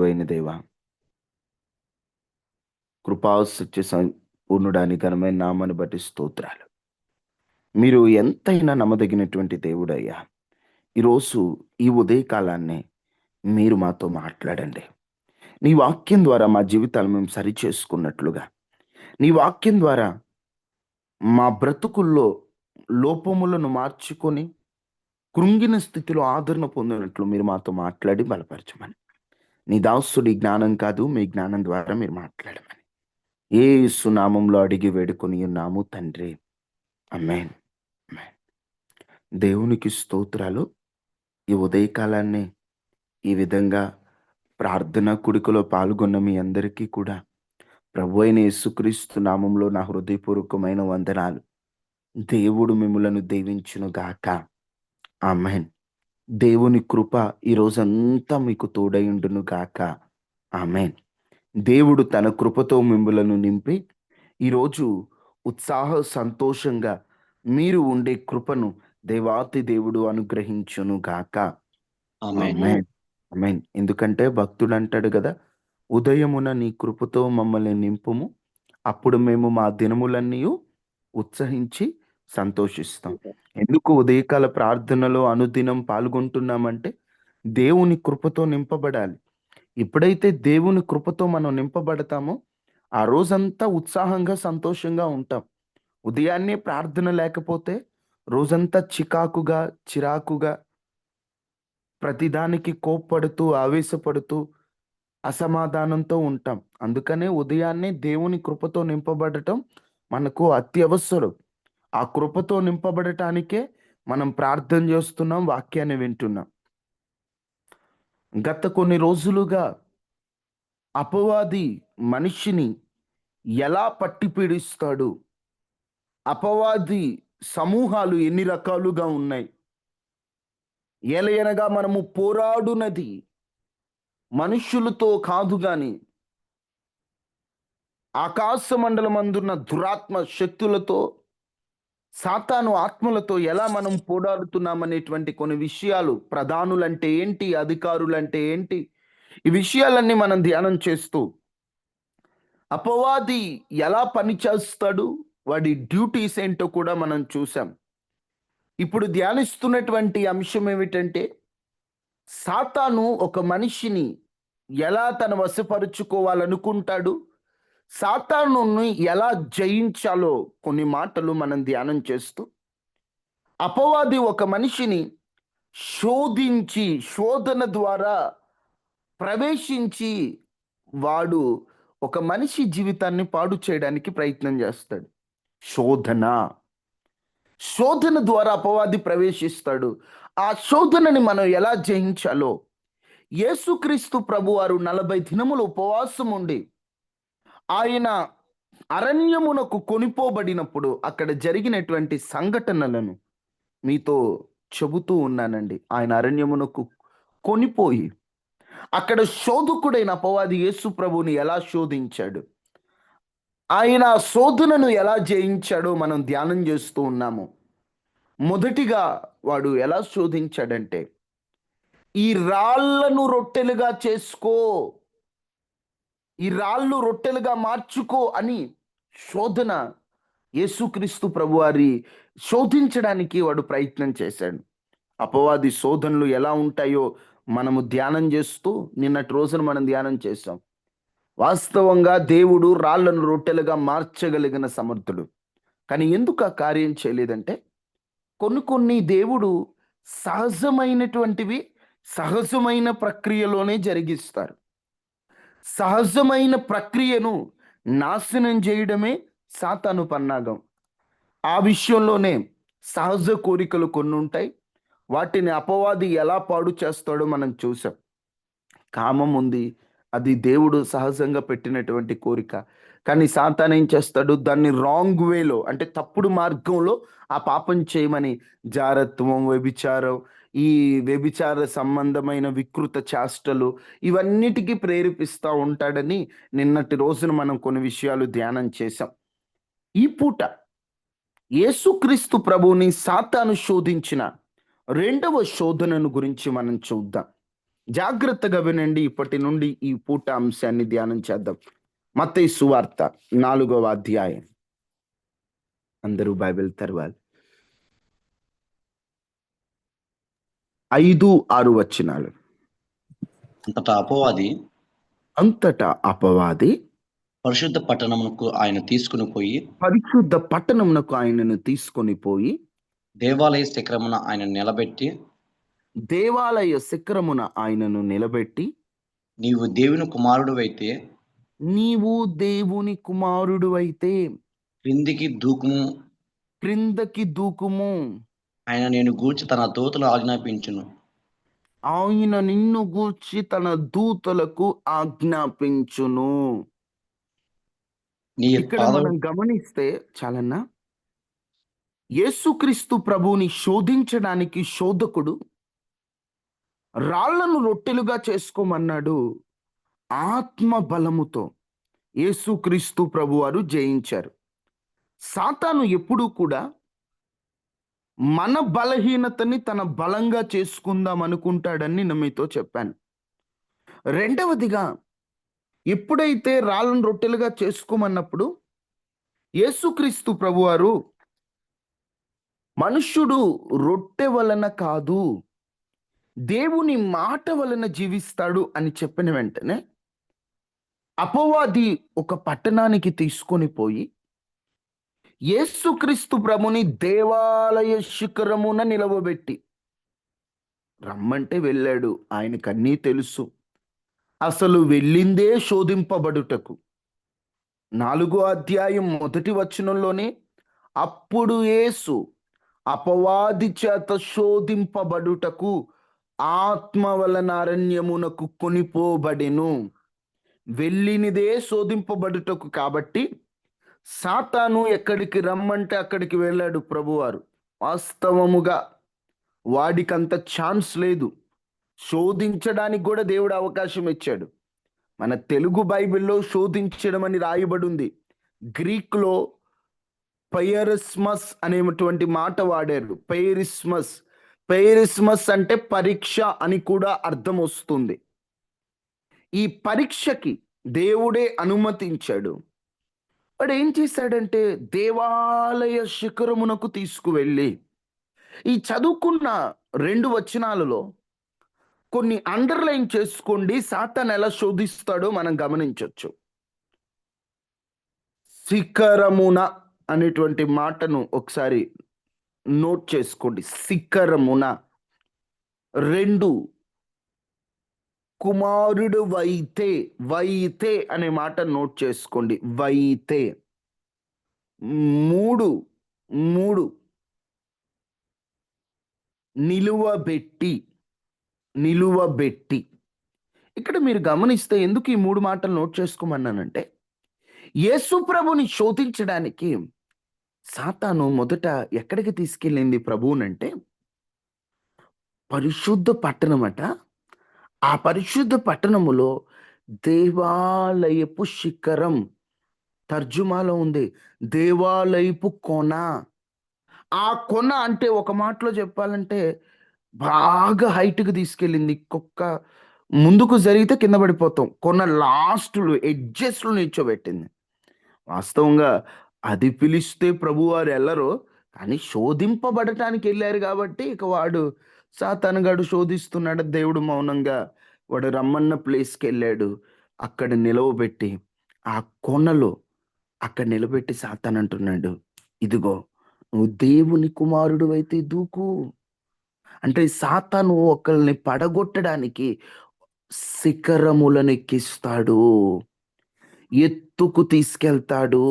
అయిన దేవ, కృపా సత్య పూర్ణుడానికి ఘనమైన నామాన్ని బట్టి స్తోత్రాలు. మీరు ఎంతైనా నమ్మదగినటువంటి దేవుడయ్యా. ఈరోజు ఈ ఉదయకాలాన్నే మీరు మాతో మాట్లాడండి. నీ వాక్యం ద్వారా మా జీవితాలు మేము సరిచేసుకున్నట్లుగా, నీ వాక్యం ద్వారా మా బ్రతుకుల్లో లోపములను మార్చుకొని కృంగిన స్థితిలో ఆదరణ పొందినట్లు మీరు మాతో మాట్లాడి బలపరచమని, నీ దాసుడి జ్ఞానం కాదు, మీ జ్ఞానం ద్వారా మీరు మాట్లాడమని యేసు నామంలో అడిగి వేడుకొని ఉన్నాము తండ్రి. ఆమేన్. ఆమేన్. దేవునికి స్తోత్రాలు. ఈ ఉదయకాలాన్ని ఈ విధంగా ప్రార్థన కుడికలో పాల్గొన్న మీ అందరికీ కూడా ప్రభువైన యేసుక్రీస్తు నామంలో నా హృదయపూర్వకమైన వందనాలు. దేవుడు మిమ్ములను దీవించును గాక. ఆమేన్. దేవుని కృప ఈ రోజంతా మీకు తోడయుండును గాక. ఆమేన్. దేవుడు తన కృపతో మిమ్ములను నింపి ఈరోజు ఉత్సాహ సంతోషంగా మీరు ఉండే కృపను దేవాతి దేవుడు అనుగ్రహించును గాక. ఆమేన్. ఆమేన్. ఆమేన్. ఎందుకంటే భక్తుడు అంటాడు కదా, ఉదయమున నీ కృపతో మమ్మల్ని నింపుము, అప్పుడు మేము మా దినములన్నీ ఉత్సహించి సంతోషిస్తాం. ఎందుకు ఉదయకాల ప్రార్థనలో అనుదినం పాల్గొంటున్నామంటే దేవుని కృపతో నింపబడాలి. ఎప్పుడైతే దేవుని కృపతో మనం నింపబడతామో ఆ రోజంతా ఉత్సాహంగా సంతోషంగా ఉంటాం. ఉదయాన్నే ప్రార్థన లేకపోతే రోజంతా చికాకుగా చిరాకుగా ప్రతిదానికి కోప్పడుతూ ఆవేశపడుతూ అసమాధానంతో ఉంటాం. అందుకనే ఉదయాన్నే దేవుని కృపతో నింపబడటం మనకు అత్యవసరం. ఆ కృపతో నింపబడటానికే మనం ప్రార్థన చేస్తున్నాం, వాక్యాన్ని వింటున్నాం. గత కొన్ని రోజులుగా అపవాది మనిషిని ఎలా పట్టి పీడిస్తాడు, అపవాది సమూహాలు ఎన్ని రకాలుగా ఉన్నాయి, ఏలయనగా మనము పోరాడునది మనుష్యులతో కాదు గాని ఆకాశ మండలమందున్న దురాత్మ శక్తులతో, సాతాను ఆత్మలతో ఎలా మనం పోరాడుతున్నామనేటువంటి కొన్ని విషయాలు, ప్రధానులంటే ఏంటి, అధికారులంటే ఏంటి, ఈ విషయాలన్నీ మనం ధ్యానం చేస్తూ అపవాది ఎలా పనిచేస్తాడు, వాడి డ్యూటీస్ ఏంటో కూడా మనం చూసాం. ఇప్పుడు ధ్యానిస్తున్నటువంటి అంశం ఏమిటంటే, సాతాను ఒక మనిషిని ఎలా తన వశపరుచుకోవాలనుకుంటాడు, సాతానుని ఎలా జయించాలో కొన్ని మాటలు మనం ధ్యానం చేస్తూ, అపవాది ఒక మనిషిని శోధించి శోధన ద్వారా ప్రవేశించి వాడు ఒక మనిషి జీవితాన్ని పాడు చేయడానికి ప్రయత్నం చేస్తాడు. శోధన శోధన ద్వారా అపవాది ప్రవేశిస్తాడు. ఆ శోధనని మనం ఎలా జయించాలో యేసుక్రీస్తు ప్రభువారు 40 దినములు ఉపవాసం ఉండి ఆయన అరణ్యమునకు కొనిపోబడినప్పుడు అక్కడ జరిగినటువంటి సంఘటనలను మీతో చెబుతూ ఉన్నానండి. ఆయన అరణ్యమునకు కొనిపోయి అక్కడ శోధకుడైన అపవాది యేసు ప్రభువుని ఎలా శోధించాడు, ఆయన శోధనను ఎలా జయించాడో మనం ధ్యానం చేస్తూ ఉన్నాము. మొదటిగా వాడు ఎలా శోధించాడంటే, ఈ రాళ్లను రొట్టెలుగా చేసుకో, ఈ రాళ్ళు రొట్టెలుగా మార్చుకో అని శోధన యేసుక్రీస్తు ప్రభువారి శోధించడానికి వాడు ప్రయత్నం చేశాడు. అపవాది శోధనలు ఎలా ఉంటాయో మనము ధ్యానం చేస్తూ నిన్నటి రోజున మనం ధ్యానం చేసాం. వాస్తవంగా దేవుడు రాళ్లను రొట్టెలుగా మార్చగలిగిన సమర్థుడు. కానీ ఎందుకు ఆ కార్యం చేయలేదంటే, కొన్ని దేవుడు సహజమైనటువంటివి సహజమైన ప్రక్రియలోనే జరిగిస్తారు. సహజమైన ప్రక్రియను నాశనం చేయడమే సాతాను పన్నాగం. ఆ విషయంలోనే సహజ కోరికలు కొన్ని ఉంటాయి. వాటిని అపవాది ఎలా పాడు చేస్తాడో మనం చూసాం. కామం ఉంది, అది దేవుడు సహజంగా పెట్టినటువంటి కోరిక. కానీ సాతాను ఏం చేస్తాడు, దాన్ని రాంగ్ వేలో అంటే తప్పుడు మార్గంలో ఆ పాపం చేయమని జారత్వం, వ్యభిచారం, ఈ వ్యభిచార సంబంధమైన వికృత చేష్టలు ఇవన్నిటికీ ప్రేరేపిస్తూ ఉంటాడని నిన్నటి రోజున మనం కొన్ని విషయాలు ధ్యానం చేశాం. ఈ పూట యేసుక్రీస్తు ప్రభువుని సాతాను శోధించిన రెండవ శోధనను గురించి మనం చూద్దాం. జాగ్రత్తగా వినండి. ఇప్పటి నుండి ఈ పూట అంశాన్ని ధ్యానం చేద్దాం. మత్తయి సువార్త 4వ అధ్యాయం. అందరూ బైబిల్ తెరవాలి. 5, 6 వచనాలు. అంతటా అపవాది పరిశుద్ధ పట్టణమునకు ఆయనను తీసుకొని పోయి దేవాలయ శిఖరమున ఆయనను నిలబెట్టి నీవు దేవుని కుమారుడువైతే క్రిందకి దూకుము, ఆయన నిన్ను గూర్చి తన దూతలకు ఆజ్ఞాపించును. ఇక్కడ మనం గమనిస్తే చాలన్నా, యేసుక్రీస్తు ప్రభువుని శోధించడానికి శోధకుడు రాళ్లను రొట్టెలుగా చేసుకోమన్నాడు. ఆత్మ బలముతో యేసుక్రీస్తు ప్రభువారు జయించారు. సాతాను ఎప్పుడూ కూడా మన బలహీనతని తన బలంగా చేసుకుందాం అనుకుంటాడని నేను మీతో చెప్పాను. రెండవదిగా, ఎప్పుడైతే రాళ్ళను రొట్టెలుగా చేసుకోమన్నప్పుడు యేసుక్రీస్తు ప్రభువారు మనుష్యుడు రొట్టె వలన కాదు దేవుని మాట వలన జీవిస్తాడు అని చెప్పిన వెంటనే అపవాది ఒక పట్టణానికి తీసుకొని పోయి యేసుక్రీస్తు ప్రభుని దేవాలయ శిఖరమున నిలవబెట్టి రమ్మంటే వెళ్ళాడు. ఆయనకన్నీ తెలుసు. అసలు వెళ్ళిందే శోధింపబడుటకు. 4వ అధ్యాయం 1వ వచనంలోనే అప్పుడు యేసు అపవాది చేత శోధింపబడుటకు ఆత్మ వలన అరణ్యమునకు కొనిపోబడెను. వెళ్ళినదే శోధింపబడుటకు. కాబట్టి సాతాను ఎక్కడికి రమ్మంటే అక్కడికి వెళ్ళాడు ప్రభువారు. వాస్తవముగా వాడికంత ఛాన్స్ లేదు. శోధించడానికి కూడా దేవుడు అవకాశం ఇచ్చాడు. మన తెలుగు బైబిల్లో శోధించడం అని రాయబడి ఉంది. గ్రీక్లో పైరిస్మస్ అనేటువంటి మాట వాడారు. పైరిస్మస్ అంటే పరీక్ష అని కూడా అర్థం వస్తుంది. ఈ పరీక్షకి దేవుడే అనుమతించాడు. వాడు ఏం చేశాడంటే దేవాలయ శిఖరమునకు తీసుకువెళ్ళి, ఈ చదువుకున్న 2 వచనాలలో కొన్ని అండర్లైన్ చేసుకోండి. సాతాను ఎలా శోధిస్తాడో మనం గమనించవచ్చు. శిఖరమున అనేటువంటి మాటను ఒకసారి నోట్ చేసుకోండి. శిఖరమున. 2 కుమారుడు వైతే అనే మాట నోట్ చేసుకోండి. వైతే. 3 నిలువబెట్టి. ఇక్కడ మీరు గమనిస్తే ఎందుకు ఈ 3 మాటలు నోట్ చేసుకోమన్నానంటే, యేసు ప్రభుని శోధించడానికి సాతాను మొదట ఎక్కడికి తీసుకెళ్ళింది ప్రభువునంటే పరిశుద్ధ పట్టణమట. ఆ పరిశుద్ధ పట్టణములో దేవాలయపు శిఖరం, తర్జుమాలో ఉంది దేవాలయపు కొన. ఆ కొన అంటే ఒక మాటలో చెప్పాలంటే బాగా హైట్కి తీసుకెళ్ళింది. ముందుకు జరిగితే కింద పడిపోతాం. కొన లాస్ట్లో ఎడ్జెస్లో నిల్చోబెట్టింది. వాస్తవంగా అది పిలిస్తే ప్రభువారు వెళ్ళరు, కానీ శోధింపబడటానికి వెళ్ళారు కాబట్టి ఇక వాడు సాతానుగాడు శోధిస్తున్నాడు. దేవుడు మౌనంగా వాడు రమ్మన్న ప్లేస్కి వెళ్ళాడు. అక్కడ నిలవబెట్టి ఆ కొనలో అక్కడ నిలబెట్టి సాతాను అంటున్నాడు, ఇదిగో నువ్వు దేవుని కుమారుడు అయితే దూకు. అంటే సాతాను ఒకరిని పడగొట్టడానికి శిఖరములను ఎక్కిస్తాడు, ఎత్తుకు తీసుకెళ్తాడు,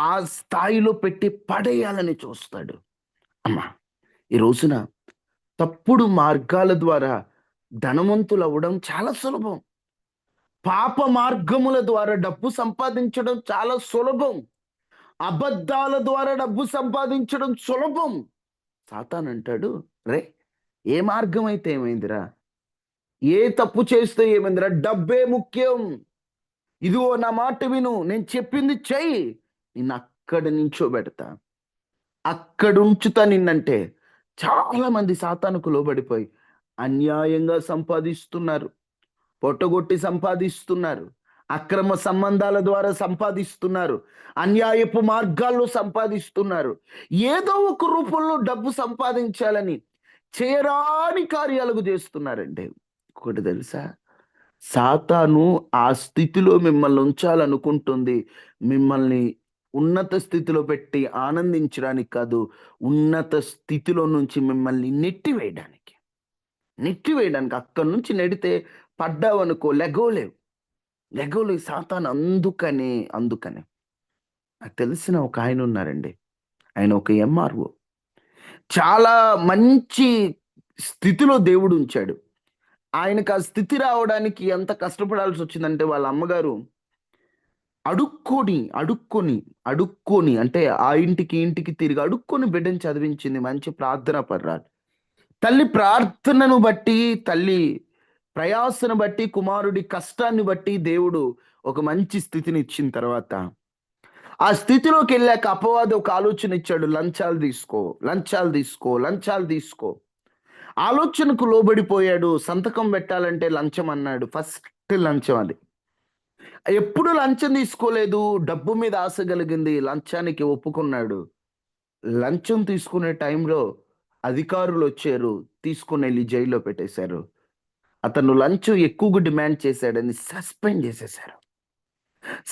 ఆ స్థాయిలో పెట్టి పడేయాలని చూస్తాడు. అమ్మా, ఈ రోజున తప్పుడు మార్గాల ద్వారా ధనవంతులు అవ్వడం చాలా సులభం. పాప మార్గముల ద్వారా డబ్బు సంపాదించడం చాలా సులభం. అబద్ధాల ద్వారా డబ్బు సంపాదించడం సులభం. సాతాను అంటాడు, రే ఏ మార్గం అయితే ఏమైందిరా, ఏ తప్పు చేస్తే ఏమైందిరా, డబ్బే ముఖ్యం. ఇదిగో నా మాట విను, నేను చెప్పింది చెయ్యి, నిన్ను అక్కడ నించోబెడతా, అక్కడ ఉంచుతా నిన్నంటే చాలా మంది సాతానుకు లోబడిపోయి అన్యాయంగా సంపాదిస్తున్నారు, పొట్టగొట్టి సంపాదిస్తున్నారు, అక్రమ సంబంధాల ద్వారా సంపాదిస్తున్నారు, అన్యాయపు మార్గాల్లో సంపాదిస్తున్నారు. ఏదో ఒక రూపంలో డబ్బు సంపాదించాలని చేయరాని కార్యాలకు చేస్తున్నారండి. ఒకటి తెలుసా, సాతాను ఆ స్థితిలో మిమ్మల్ని ఉంచాలనుకుంటుంది. మిమ్మల్ని ఉన్నత స్థితిలో పెట్టి ఆనందించడానికి కాదు, ఉన్నత స్థితిలో నుంచి మిమ్మల్ని నెట్టివేయడానికి. నెట్టివేయడానికి అక్కడి నుంచి నెడితే పడ్డావనుకో లెగవలేవు. లెగవలేవు. సాతాను అందుకనే నాకు తెలిసిన ఒక ఆయన ఉన్నారండి. ఆయన ఒక ఎంఆర్ఓ. చాలా మంచి స్థితిలో దేవుడు ఉంచాడు. ఆయనకు ఆ స్థితి రావడానికి ఎంత కష్టపడాల్సి వచ్చిందంటే వాళ్ళ అమ్మగారు అడుక్కొని అంటే ఆ ఇంటికి ఇంటికి తిరిగి అడుక్కొని బిడ్డని చదివించింది. మంచి ప్రార్థనా పర్రాలు. తల్లి ప్రార్థనను బట్టి, తల్లి ప్రయాసను బట్టి, కుమారుడి కష్టాన్ని బట్టి దేవుడు ఒక మంచి స్థితిని ఇచ్చిన తర్వాత ఆ స్థితిలోకి వెళ్ళాక అపవాది ఒక ఆలోచన ఇచ్చాడు. లంచాలు తీసుకో, లంచాలు తీసుకో, లంచాలు తీసుకో. ఆలోచనకు లోబడిపోయాడు. సంతకం పెట్టాలంటే లంచం అన్నాడు. ఫస్ట్ లంచం అది. ఎప్పుడు లంచం తీసుకోలేదు. డబ్బు మీద ఆశ కలిగింది. లంచానికి ఒప్పుకున్నాడు. లంచం తీసుకునే టైంలో అధికారులు వచ్చారు. తీసుకుని వెళ్ళి జైల్లో పెట్టేశారు. అతను లంచం ఎక్కువగా డిమాండ్ చేశాడని సస్పెండ్ చేసేశారు.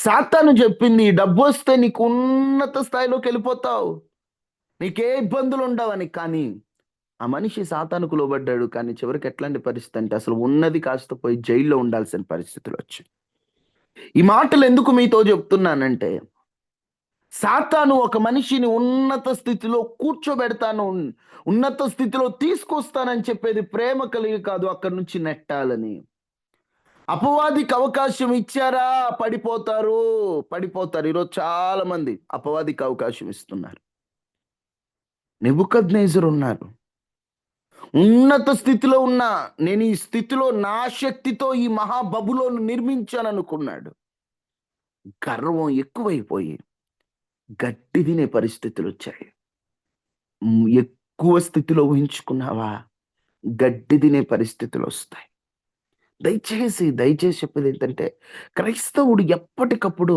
సాతాను చెప్పింది, డబ్బు వస్తే నీకు ఉన్నత స్థాయిలోకి వెళ్ళిపోతావు, నీకే ఇబ్బందులు ఉండవని. కానీ ఆ మనిషి సాతానుకు లోబడ్డాడు. కానీ చివరికి ఎట్లాంటి పరిస్థితి అంటే అసలు ఉన్నది కాస్త పోయి జైల్లో ఉండాల్సిన పరిస్థితులు వచ్చాయి. ఈ మాటలు ఎందుకు మీతో చెప్తున్నానంటే, సాతాను ఒక మనిషిని ఉన్నత స్థితిలో కూర్చోబెడతాను, ఉన్నత స్థితిలో తీసుకొస్తానని చెప్పేది ప్రేమ కలిగి కాదు, అక్కడి నుంచి నెట్టాలని. అపవాదికి అవకాశం ఇచ్చారా, పడిపోతారు. ఈరోజు చాలా మంది అపవాదికి అవకాశం ఇస్తున్నారు. నెబుకద్నెజరు ఉన్నారు. ఉన్నత స్థితిలో ఉన్న, నేను ఈ స్థితిలో నా శక్తితో ఈ మహాబబులోను నిర్మించాననుకున్నాడు. గర్వం ఎక్కువైపోయి గడ్డి తినే పరిస్థితులు వచ్చాయి. ఎక్కువ స్థితిలో ఊహించుకున్నావా, గడ్డి తినే పరిస్థితులు వస్తాయి. దయచేసి చెప్పేది ఏంటంటే, క్రైస్తవుడు ఎప్పటికప్పుడు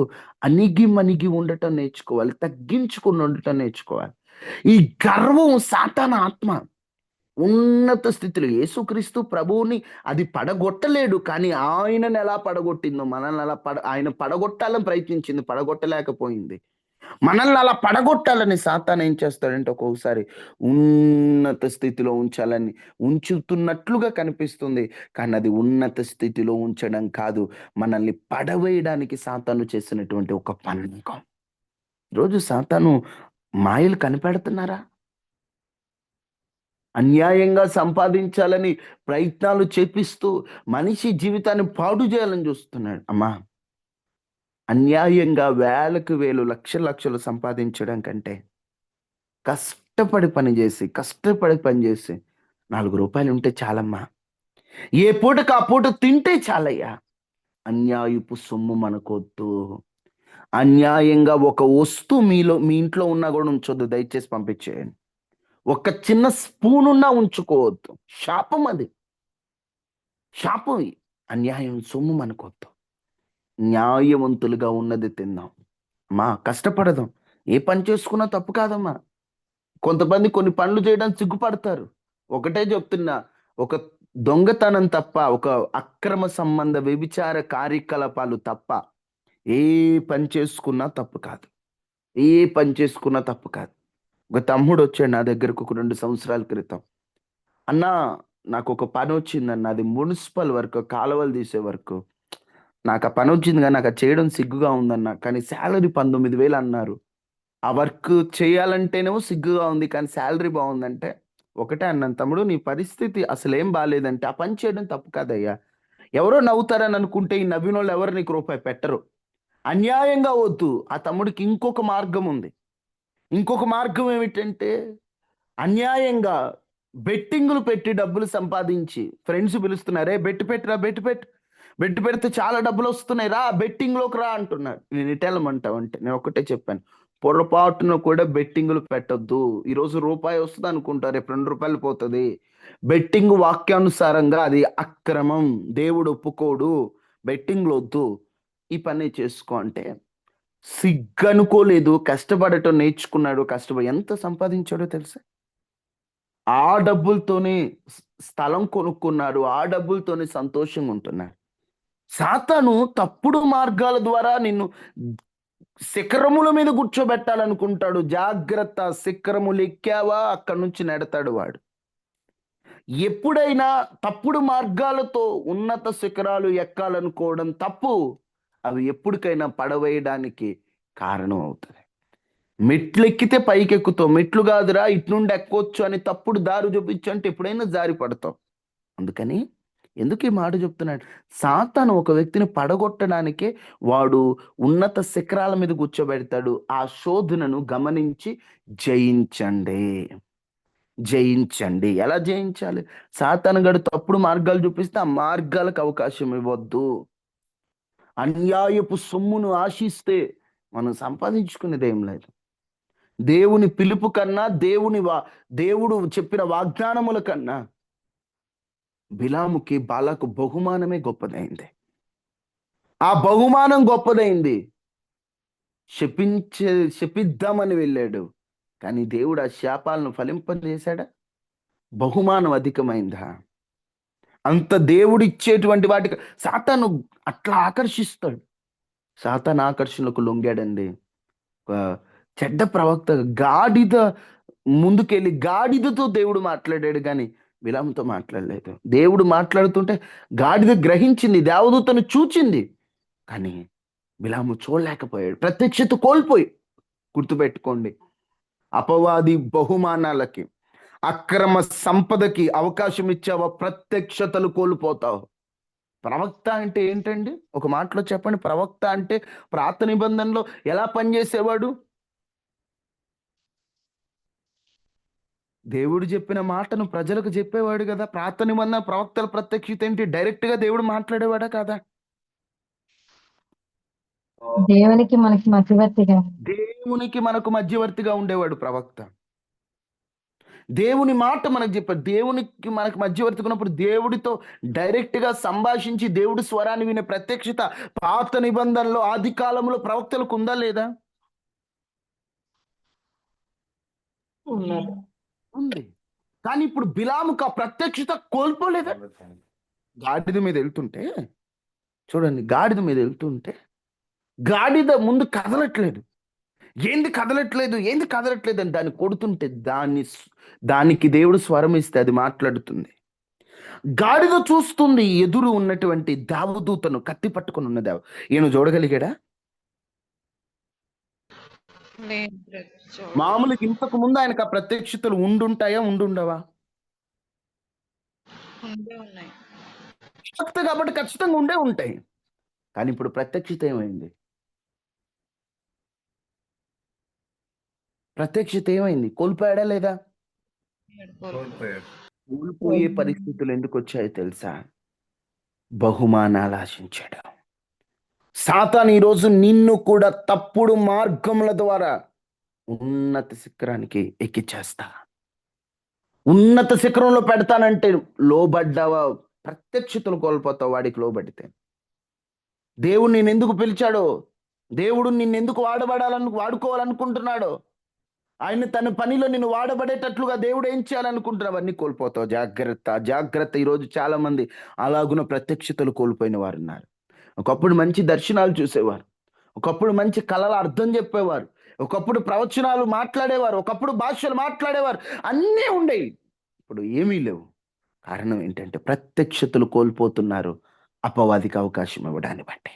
అణిగి ఉండటం నేర్చుకోవాలి, తగ్గించుకుని ఉండటం నేర్చుకోవాలి. ఈ గర్వం సాతాను ఆత్మ. ఉన్నత స్థితిలో యేసుక్రీస్తు ప్రభువుని అది పడగొట్టలేడు. కానీ ఆయనను ఎలా పడగొట్టిందో మనల్ని అలా ఆయన పడగొట్టాలని ప్రయత్నించింది, పడగొట్టలేకపోయింది. మనల్ని అలా పడగొట్టాలని సాతాను ఏం చేస్తాడంటే, ఒక్కొక్కసారి ఉన్నత స్థితిలో ఉంచుతున్నట్లుగా కనిపిస్తుంది. కానీ అది ఉన్నత స్థితిలో ఉంచడం కాదు, మనల్ని పడవేయడానికి సాతాను చేసినటువంటి ఒక పన్నికం. ఈరోజు సాతాను మాయలు కనిపెడుతున్నారా? అన్యాయంగా సంపాదించాలని ప్రయత్నాలు చేపిస్తూ మనిషి జీవితాన్ని పాడు చేయాలని చూస్తున్నాడు. అమ్మా, అన్యాయంగా వేలకు వేలు, లక్షలు సంపాదించడం కంటే కష్టపడి పని చేసి 4 రూపాయలు ఉంటే చాలమ్మా. ఏ పూటకు ఆ పూట తింటే చాలయ్యా. అన్యాయపు సొమ్ము మనకొద్దు. అన్యాయంగా ఒక వస్తువు మీ ఇంట్లో ఉన్నా కూడా ఉంచొద్దు. దయచేసి పంపించేయండి. ఒక చిన్న స్పూన్ ఉన్నా ఉంచుకోవద్దు. శాపం అది. శాపం. అన్యాయం సొమ్ము మనకొద్దు. న్యాయవంతులుగా ఉన్నది తిందాం. అమ్మా, కష్టపడదాం. ఏ పని చేసుకున్నా తప్పు కాదమ్మా. కొంతమంది కొన్ని పనులు చేయడానికి సిగ్గుపడతారు. ఒకటే చెప్తున్నా, ఒక దొంగతనం తప్ప, ఒక అక్రమ సంబంధ వ్యభిచార కార్యకలాపాలు తప్ప ఏ పని చేసుకున్నా తప్పు కాదు. ఏ పని చేసుకున్నా తప్పు కాదు. ఒక తమ్ముడు వచ్చాడు నా దగ్గరకు ఒక 2 సంవత్సరాల క్రితం. అన్నా, నాకు ఒక పని వచ్చిందన్న, అది మున్సిపల్ వర్క్, కాలువలు తీసే వర్క్. నాకు ఆ పని వచ్చింది కానీ నాకు అది చేయడం సిగ్గుగా ఉందన్న. కానీ శాలరీ 19,000 అన్నారు. ఆ వర్క్ చేయాలంటేనేమో సిగ్గుగా ఉంది, కానీ శాలరీ బాగుందంటే ఒకటే అన్నాను, తమ్ముడు నీ పరిస్థితి అసలేం బాలేదంటే ఆ పని చేయడం తప్పు కాదయ్యా. ఎవరో నవ్వుతారని అనుకుంటే ఈ నవ్వినోళ్ళు ఎవరు నీకు రూపాయి పెట్టరు. అన్యాయంగా వద్దు. ఆ తమ్ముడికి ఇంకొక మార్గం ఉంది. ఇంకొక మార్గం ఏమిటంటే, అన్యాయంగా బెట్టింగులు పెట్టి డబ్బులు సంపాదించి ఫ్రెండ్స్ పిలుస్తున్నారే, బెట్టు పెట్టురా, బెట్టు పెడితే చాలా డబ్బులు వస్తున్నాయి, రా బెట్టింగ్లోకి రా అంటున్నారు. నేను ఎటు వెళ్ళమంటావు అంటే నేను ఒకటే చెప్పాను, పొరపాటున కూడా బెట్టింగులు పెట్టొద్దు. ఈరోజు రూపాయి వస్తుంది అనుకుంటారు, రేపు 2 రూపాయలు పోతుంది. బెట్టింగ్ వాక్యానుసారంగా అది అక్రమం, దేవుడు ఒప్పుకోడు, బెట్టింగ్లు వద్దు, ఈ పని చేసుకో అంటే సిగ్గనుకోలేదు. కష్టపడటం నేర్చుకున్నాడు, కష్టపడి ఎంత సంపాదించాడో తెలుసా? ఆ డబ్బులతోనే స్థలం కొనుక్కున్నాడు, ఆ డబ్బులతోనే సంతోషంగా ఉంటున్నాడు. సాతాను తప్పుడు మార్గాల ద్వారా నిన్ను శిఖరముల మీద కూర్చోబెట్టాలనుకుంటాడు. జాగ్రత్త, శిఖరములు ఎక్కావా అక్కడి నుంచి నెడతాడు వాడు. ఎప్పుడైనా తప్పుడు మార్గాలతో ఉన్నత శిఖరాలు ఎక్కాలనుకోవడం తప్పు. అవి ఎప్పటికైనా పడవేయడానికి కారణం అవుతుంది. మెట్లు ఎక్కితే పైకి ఎక్కుతావు, మెట్లు కాదురా ఇటు నుండి ఎక్కొచ్చు అని తప్పుడు దారి చూపించు అంటే ఎప్పుడైనా జారి పడతావు. అందుకని ఎందుకు ఈ మాట చెప్తున్నాడు? సాతాను ఒక వ్యక్తిని పడగొట్టడానికే వాడు ఉన్నత శిఖరాల మీద కూర్చోబెడతాడు. ఆ శోధనను గమనించి జయించండి, జయించండి. ఎలా జయించాలి? సాతాను గడు తప్పుడు మార్గాలు చూపిస్తే ఆ మార్గాలకు అవకాశం ఇవ్వద్దు. అన్యాయపు సొమ్మును ఆశిస్తే మనం సంపాదించుకునేది ఏం లేదు. దేవుని పిలుపు కన్నా, దేవుడు చెప్పిన వాగ్దానముల కన్నా బిలాముకి బాలకు బహుమానమే గొప్పదైంది. ఆ బహుమానం గొప్పదైంది. శపిద్దామని వెళ్ళాడు, కానీ దేవుడు ఆ శాపాలను ఫలింపజేశాడా? బహుమానం అధికమైందా? అంత దేవుడు ఇచ్చేటువంటి వాటికి సాతాను అట్లా ఆకర్షిస్తాడు. సాతాను ఆకర్షణలకు లొంగాడండి. ఒక చెడ్డ ప్రవక్త గాడిద ముందుకెళ్ళి గాడిదతో దేవుడు మాట్లాడాడు, కానీ బిలాముతో మాట్లాడలేదు. దేవుడు మాట్లాడుతుంటే గాడిద గ్రహించింది, దేవదూతను చూచింది, కానీ బిలాము చూడలేకపోయాడు. ప్రత్యక్షత కోల్పోయి. గుర్తుపెట్టుకోండి, అపవాది బహుమానాలకి, అక్రమ సంపదకి అవకాశం ఇచ్చావా, ప్రత్యక్షతలు కోల్పోతావు. ప్రవక్త అంటే ఏంటండి? ఒక మాటలో చెప్పండి. ప్రవక్త అంటే పాత నిబంధనలో ఎలా పనిచేసేవాడు? దేవుడు చెప్పిన మాటను ప్రజలకు చెప్పేవాడు కదా. పాత నిబంధన ప్రవక్తల ప్రత్యక్షత ఏంటి? డైరెక్ట్ గా దేవుడు మాట్లాడేవాడా కాదా? దేవునికి మనకు మధ్యవర్తిగా ఉండేవాడు ప్రవక్త. దేవుని మాట మనకు చెప్పాడు. దేవునికి మనకు మధ్యవర్తిగా ఉన్నప్పుడు దేవుడితో డైరెక్ట్ గా సంభాషించి దేవుడి స్వరాన్ని వినే ప్రత్యక్షత పాత నిబంధనలో, ఆది కాలంలో ప్రవక్తలకు ఉందా లేదా? ఉంది. కానీ ఇప్పుడు బిలాముకు ఆ ప్రత్యక్షత కోల్పోలేదా? గాడిద మీద వెళ్తుంటే చూడండి, గాడిద మీద వెళ్తుంటే గాడిద ముందు కదలట్లేదు. ఏంది కదలట్లేదు అని దాన్ని కొడుతుంటే దానికి దేవుడు స్వరం ఇస్తే అది మాట్లాడుతుంది. గాడిద చూస్తుంది ఎదురు ఉన్నటువంటి దేవదూతను, కత్తి పట్టుకుని ఉన్న ఈయన చూడగలిగాడా? మామూలుగా ఇంతకు ముందు ఆయనకు ఆ ప్రత్యక్షతలు ఉండుంటాయా, ఉండుండవా? కాబట్టి ఖచ్చితంగా ఉండే ఉంటాయి. కానీ ఇప్పుడు ప్రత్యక్షత ఏమైంది? కోల్పోయాడా లేదా? కోల్పోయే పరిస్థితులు ఎందుకు వచ్చాయో తెలుసా? బహుమానాలు ఆశించాడు. సాతాను ఈరోజు నిన్ను కూడా తప్పుడు మార్గముల ద్వారా ఉన్నత శిఖరానికి ఎక్కిచ్చేస్తా, ఉన్నత శిఖరంలో పెడతానంటే లోబడ్డావా, ప్రత్యక్షతలు కోల్పోతావు. వాడికి లోబడితే దేవుడు నిన్ను ఎందుకు పిలిచాడో, దేవుడు నిన్నెందుకు వాడుకోవాలనుకుంటున్నాడో, ఆయన తన పనిలో నిన్ను వాడబడేటట్లుగా దేవుడు ఏం చేయాలనుకుంటున్నావు, అవన్నీ కోల్పోతావు. జాగ్రత్త. ఈరోజు చాలా మంది అలాగున్న ప్రత్యక్షతలు కోల్పోయిన వారు ఉన్నారు. ఒకప్పుడు మంచి దర్శనాలు చూసేవారు, ఒకప్పుడు మంచి కళల అర్థం చెప్పేవారు, ఒకప్పుడు ప్రవచనాలు మాట్లాడేవారు, ఒకప్పుడు భాషలు మాట్లాడేవారు, అన్నీ ఉండేవి. ఇప్పుడు ఏమీ లేవు. కారణం ఏంటంటే ప్రత్యక్షతలు కోల్పోతున్నారు, అపవాదికి అవకాశం ఇవ్వడాన్ని బట్టి.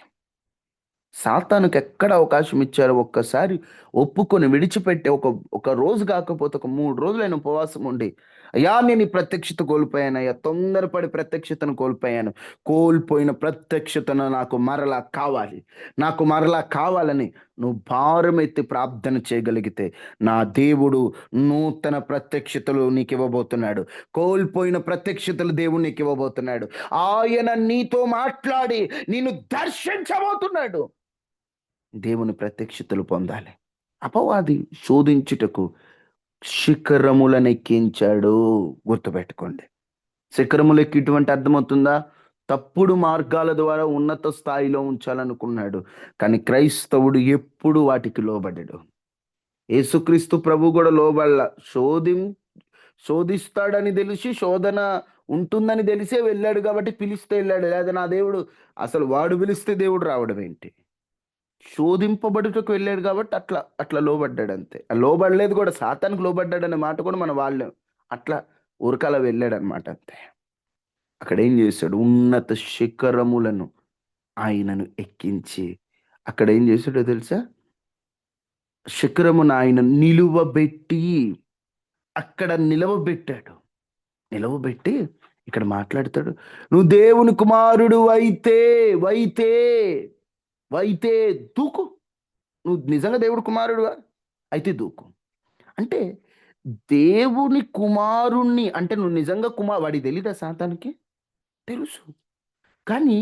సాతానుకు ఎక్కడ అవకాశం ఇచ్చారో ఒక్కసారి ఒప్పుకొని విడిచిపెట్టి ఒక రోజు కాకపోతే ఒక 3 రోజులైన ఉపవాసం ఉండి, అయ్యా నేను ఈ ప్రత్యక్షత కోల్పోయాను, అయ్యా తొందరపడి ప్రత్యక్షతను కోల్పోయిన ప్రత్యక్షతను నాకు మరలా కావాలని నువ్వు భారం ఎత్తి ప్రార్థన చేయగలిగితే నా దేవుడు నూతన ప్రత్యక్షతలు నీకు ఇవ్వబోతున్నాడు. కోల్పోయిన ప్రత్యక్షతలు దేవుడు నీకు ఇవ్వబోతున్నాడు. ఆయన నీతో మాట్లాడి నిన్ను దర్శించబోతున్నాడు. దేవుని ప్రత్యక్షతలు పొందాలి. అపవాది శోధించుటకు శిఖరములనెక్కించాడు. గుర్తుపెట్టుకోండి. శిఖరములెక్కి ఇటువంటి అర్థమవుతుందా? తప్పుడు మార్గాల ద్వారా ఉన్నత స్థాయిలో ఉంచాలనుకున్నాడు. కానీ క్రైస్తవుడు ఎప్పుడు వాటికి లోబడడు. యేసుక్రీస్తు ప్రభు కూడా లోబడల. శోధిస్తాడని తెలిసి, శోధన ఉంటుందని తెలిసే వెళ్ళాడు కాబట్టి పిలిస్తే వెళ్ళాడు. లేదా నా దేవుడు అసలు వాడు పిలిస్తే దేవుడు రావడం ఏంటి? శోధింపబడుటకు వెళ్ళాడు కాబట్టి అట్లా అట్లా లోబడ్డాడు అంతే. ఆ లోబడలేదు కూడా, సాతానికి లోబడ్డాడు అనే మాట కూడా మనం వాళ్ళం. అట్లా ఊరకాల వెళ్ళాడు అనమాట అంతే. అక్కడ ఏం చేశాడు? ఉన్నత శిఖరములను ఆయనను ఎక్కించి అక్కడ ఏం చేశాడో తెలుసా? శిఖరమును ఆయన నిలువబెట్టి అక్కడ నిలవబెట్టాడు. నిలవబెట్టి ఇక్కడ మాట్లాడతాడు, నువ్వు దేవుని కుమారుడు వైతే వైతే దూకు. నువ్వు నిజంగా దేవుడి కుమారుడువా అయితే దూకు. అంటే దేవుని కుమారుణ్ణి అంటే నువ్వు నిజంగా వాడికి తెలీదా? సాతానికి తెలుసు. కానీ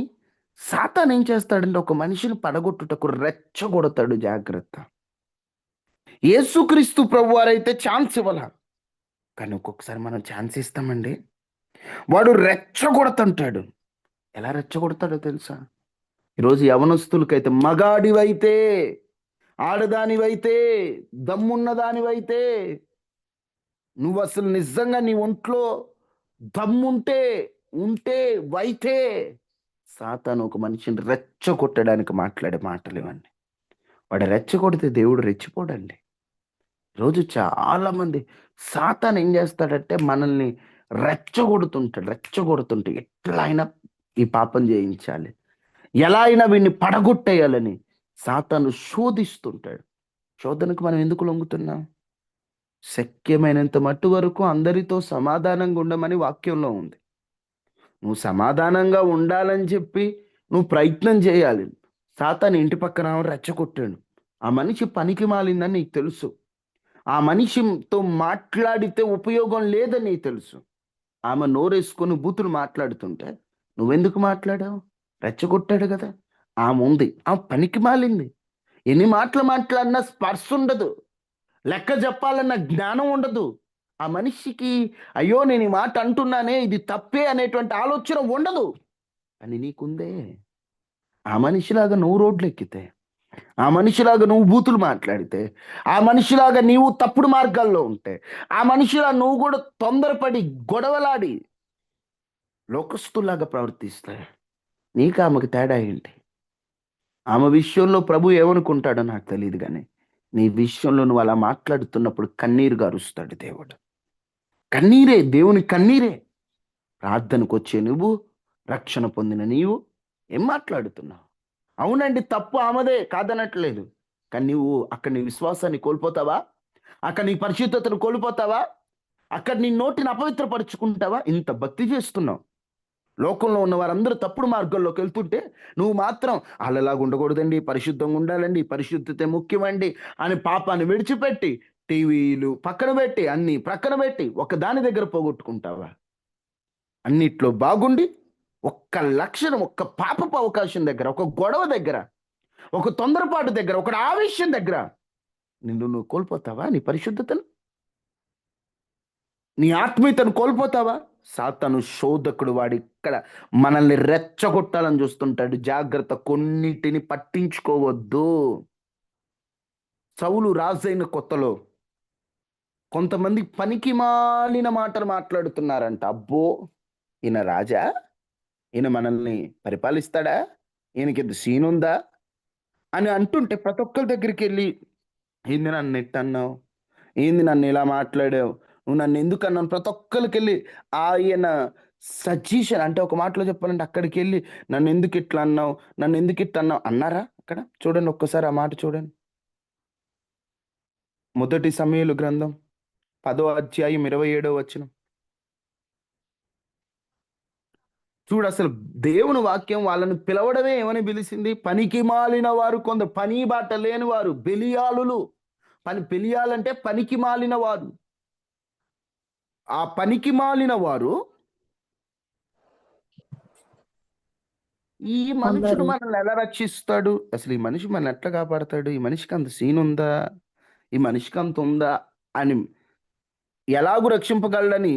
సాతాన్ ఏం చేస్తాడంటే ఒక మనిషిని పడగొట్టుటకు రెచ్చగొడతాడు. జాగ్రత్త. యేసుక్రీస్తు ప్రభు వారైతే ఛాన్స్ ఇవ్వాల, కానీ ఒక్కొక్కసారి మనం ఛాన్స్ ఇస్తామండి. వాడు రెచ్చగొడుతుంటాడు. ఎలా రెచ్చగొడతాడో తెలుసా? ఈరోజు యవనస్తులకైతే మగాడివైతే, ఆడదానివైతే, దమ్మున్నదానివైతే, నువ్వు అసలు నిజంగా నీ ఒంట్లో దమ్ముంటే ఉంటే వైతే, సాతాను ఒక మనిషిని రెచ్చగొట్టడానికి మాట్లాడే మాటలు ఇవన్నీ. వాడు రెచ్చగొడితే దేవుడు రెచ్చిపోడండి. రోజు చాలా మంది సాతాను ఏం చేస్తాడంటే మనల్ని రెచ్చగొడుతుంటే ఎట్లా అయినా ఈ పాపం చేయించాలి, ఎలా అయినా వీడిని పడగొట్టేయాలని సాతాను శోధిస్తుంటాడు. శోధనకు మనం ఎందుకు లొంగుతున్నాం? శక్యమైనంత మట్టు వరకు అందరితో సమాధానంగా ఉండమని వాక్యంలో ఉంది. నువ్వు సమాధానంగా ఉండాలని చెప్పి నువ్వు ప్రయత్నం చేయాలి. సాతాను ఇంటి పక్కన రెచ్చగొట్టాడు. ఆ మనిషి పనికి మాలిందని నీకు తెలుసు. ఆ మనిషితో మాట్లాడితే ఉపయోగం లేదని నీకు తెలుసు. ఆమె నోరేసుకొని బూతులు మాట్లాడుతుంటే నువ్వెందుకు మాట్లాడావు? రెచ్చగొట్టాడు కదా. ఆమె ఉంది, ఆమె పనికి మాలింది. ఎన్ని మాటలు మాట్లాడినా స్పర్శ ఉండదు, లెక్క చెప్పాలన్న జ్ఞానం ఉండదు. ఆ మనిషికి అయ్యో నేను ఈ మాట అంటున్నానే ఇది తప్పే అనేటువంటి ఆలోచన ఉండదు. అని నీకుందే. ఆ మనిషిలాగా నువ్వు రోడ్లు ఎక్కితే, ఆ మనిషిలాగా నువ్వు బూతులు మాట్లాడితే, ఆ మనిషిలాగా నీవు తప్పుడు మార్గాల్లో ఉంటే, ఆ మనిషిలా నువ్వు కూడా తొందరపడి గొడవలాడి లోకస్తులాగా ప్రవర్తిస్తే నీకు ఆమెకు తేడా ఏంటి? ఆమె విషయంలో ప్రభు ఏమనుకుంటాడో నాకు తెలియదు, కానీ నీ విషయంలో నువ్వు అలా మాట్లాడుతున్నప్పుడు కన్నీరు గారుస్తాడు దేవుడు. కన్నీరే, దేవుని కన్నీరే. ప్రార్థనకు వచ్చే నువ్వు, రక్షణ పొందిన నీవు ఏం మాట్లాడుతున్నావు? అవునండి, తప్పు ఆమెదే, కాదనట్లేదు. కానీ నువ్వు అక్కడ నీ విశ్వాసాన్ని కోల్పోతావా? అక్కడ నీ పరిశుద్ధతను కోల్పోతావా? అక్కడ నీ నోటిని అపవిత్రపరుచుకుంటావా? ఇంత భక్తి చేస్తున్నావు, లోకంలో ఉన్న వారందరూ తప్పుడు మార్గంలోకి వెళ్తుంటే నువ్వు మాత్రం అల్లలాగా ఉండకూడదండి, పరిశుద్ధంగా ఉండాలండి, పరిశుద్ధతే ముఖ్యమండి అని పాపాన్ని విడిచిపెట్టి టీవీలు పక్కన పెట్టి అన్ని ప్రక్కన పెట్టి ఒక దాని దగ్గర పోగొట్టుకుంటావా? అన్నిట్లో బాగుండి ఒక్క లక్షణం, ఒక్క పాపపు అవకాశం దగ్గర, ఒక గొడవ దగ్గర, ఒక తొందరపాటు దగ్గర, ఒక ఆవేశం దగ్గర నువ్వు కోల్పోతావా? నీ పరిశుద్ధతను, నీ ఆత్మీయతను కోల్పోతావా? సాతాను శోధకుడు, వాడు ఇక్కడ మనల్ని రెచ్చగొట్టాలని చూస్తుంటాడు. జాగ్రత్త, కొన్నిటిని పట్టించుకోవద్దు. సౌలు రాజైన కొత్తలో కొంతమంది పనికి మాలిన మాటలు మాట్లాడుతున్నారంట. అబ్బో, ఈయన రాజా, ఈయన మనల్ని పరిపాలిస్తాడా, ఈయనకి సీన్ ఉందా అని అంటుంటే ప్రతి ఒక్కరి దగ్గరికి వెళ్ళి ఏంది నన్ను ఎట్టన్నావు, ఏంది నన్ను ఇలా మాట్లాడావు, నువ్వు నన్ను ఎందుకు అన్నాను, ప్రతి ఒక్కరికి వెళ్ళి ఆయన సజెషన్ అంటే ఒక మాటలో చెప్పాలంటే అక్కడికి వెళ్ళి నన్ను ఎందుకు ఇట్లా అన్నావు, నన్ను ఎందుకు ఇట్లా అన్నావు అన్నారా? అక్కడ చూడండి, ఒక్కసారి ఆ మాట చూడండి. మొదటి సమూయేలు గ్రంథం 10వ అధ్యాయం 27వ వచనం చూడు. అసలు దేవుని వాక్యం వాళ్ళని పిలవడమే ఏమని పిలిచింది? పనికి మాలిన వారు, కొందరు పని బాట లేని వారు, బెలియాలులు. బెలియాలంటే పనికి మాలిన వారు. ఆ పనికి మాలిన వారు ఈ మనుషుడు కొందరు మనల్ని ఎలా రక్షిస్తాడు, అసలు ఈ మనిషి మనల్ని ఎట్లా కాపాడతాడు, ఈ మనిషికి అంత సీన్ ఉందా, ఈ మనిషికి అంత ఉందా అని ఎలాగూ రక్షింపగలడని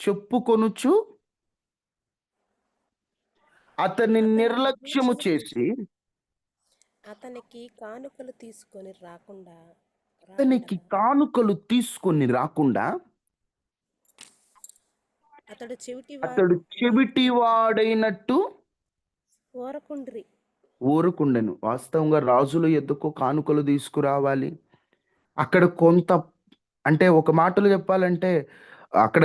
చెప్పుకొనుచు అతన్ని అతన్ని నిర్లక్ష్యము చేసి అతనికి కానుకలు తీసుకొని రాకుండా అతనికి కానుకలు తీసుకొని రాకుండా అతడు అతడు చెవిటివాడైనట్టు ఓరకుండ్రి. ఊరుకుండెను. వాస్తవంగా రాజుల యొద్దకు కానుకలు తీసుకురావాలి. అక్కడ కొంత, అంటే ఒక మాటలో చెప్పాలంటే అక్కడ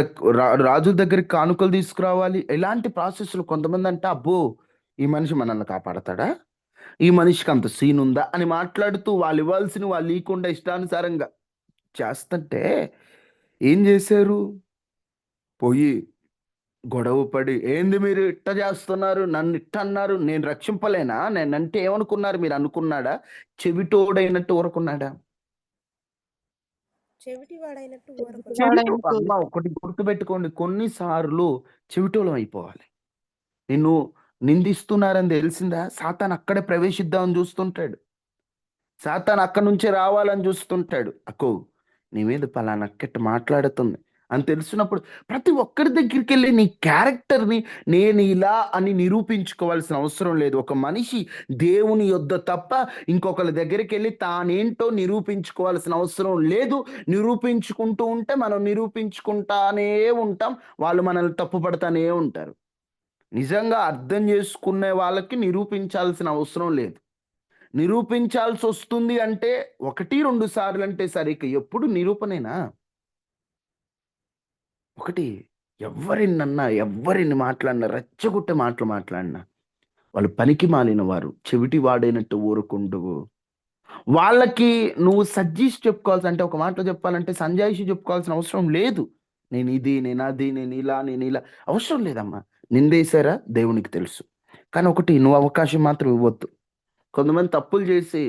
రాజు దగ్గరికి కానుకలు తీసుకురావాలి. ఎలాంటి ప్రాసెస్లు కొంతమంది అంటే అబ్బో ఈ మనిషి మనల్ని కాపాడతాడా, ఈ మనిషికి అంత సీన్ ఉందా అని మాట్లాడుతూ వాళ్ళు ఇవ్వాల్సిన వాళ్ళు ఇవ్వకుండా ఇష్టానుసారంగా చేస్తుంటే ఏం చేశారు, పోయి గొడవ పడి ఏంది మీరు ఇట్ట చేస్తున్నారు, నన్ను ఇట్ట అన్నారు, నేను రక్షింపలేనా, నేనంటే ఏమనుకున్నారు మీరు అనుకున్నాడా, చెవిటోడైనట్టు ఊరుకున్నాడా. చెవిటివాడైనట్టు ఊరకుండ్రి. చెవిటో అమ్మ ఒకటి గుర్తుపెట్టుకోండి, కొన్నిసార్లు చెవిటోలం అయిపోవాలి. నిన్ను నిందిస్తున్నారని తెలిసిందా, సాతాను అక్కడే ప్రవేశిద్దామని చూస్తుంటాడు. సాతాను అక్కడి నుంచే రావాలని చూస్తుంటాడు. అక్కో నీ మీద పలానా అక్కట మాట్లాడుతుంది అని తెలిసినప్పుడు ప్రతి ఒక్కరి దగ్గరికి వెళ్ళి నీ క్యారెక్టర్ని నేను ఇలా అని నిరూపించుకోవాల్సిన అవసరం లేదు. ఒక మనిషి దేవుని యొద్ద తప్ప ఇంకొకరి దగ్గరికి వెళ్ళి తానేంటో నిరూపించుకోవాల్సిన అవసరం లేదు. నిరూపించుకుంటూ ఉంటే మనం నిరూపించుకుంటానే ఉంటాం, వాళ్ళు మనల్ని తప్పుపడతానే ఉంటారు. నిజంగా అర్థం చేసుకునే వాళ్ళకి నిరూపించాల్సిన అవసరం లేదు. నిరూపించాల్సి వస్తుంది అంటే 1-2 సార్లు అంటే సరిగ్గా ఎప్పుడు నిరూపణేనా. ఒకటి ఎవరినన్నా ఎవరిని మాట్లాడినా రెచ్చగొట్టే మాటలు మాట్లాడినా వాళ్ళు పనికి మాలిన వారు, చెవిటి వాడైనట్టు ఊరుకుండువు. వాళ్ళకి నువ్వు సజ్జీసి చెప్పుకోవాల్సి, అంటే ఒక మాటలో చెప్పాలంటే సంజాయిషి చెప్పుకోవాల్సిన అవసరం లేదు. నేను ఇది, నేను అది, నేను ఇలా అవసరం లేదమ్మా. నిందేశారా దేవునికి తెలుసు. కానీ ఒకటి నువ్వు అవకాశం మాత్రం ఇవ్వద్దు. కొంతమంది తప్పులు చేసి